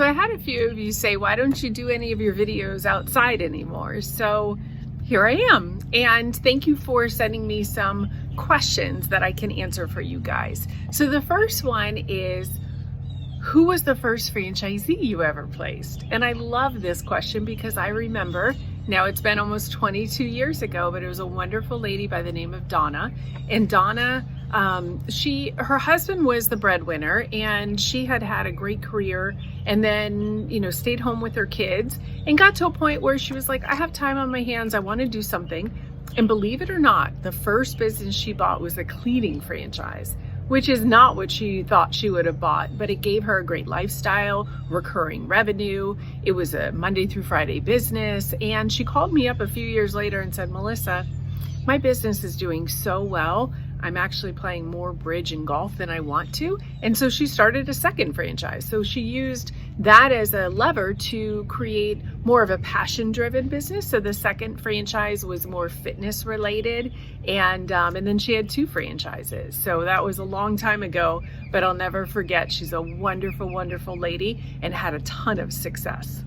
So I had a few of you say, why don't you do any of your videos outside anymore? So here I am. And thank you for sending me some questions that I can answer for you guys. So the first one is, who was the first franchisee you ever placed? And I love this question because I remember, now it's been almost 22 years ago, but it was a wonderful lady by the name of Donna. And Donna, her husband was the breadwinner, and she had had a great career, and then, stayed home with her kids and got to a point where she was like, I have time on my hands. I want to do something. And believe it or not, the first business she bought was a cleaning franchise, which is not what she thought she would have bought, but it gave her a great lifestyle, recurring revenue. It was a Monday through Friday business. And she called me up a few years later and said, Melissa, my business is doing so well. I'm actually playing more bridge and golf than I want to. And so she started a second franchise. So she used that as a lever to create more of a passion-driven business. So the second franchise was more fitness related. And then she had 2 franchises. So that was a long time ago, but I'll never forget. She's a wonderful, wonderful lady and had a ton of success.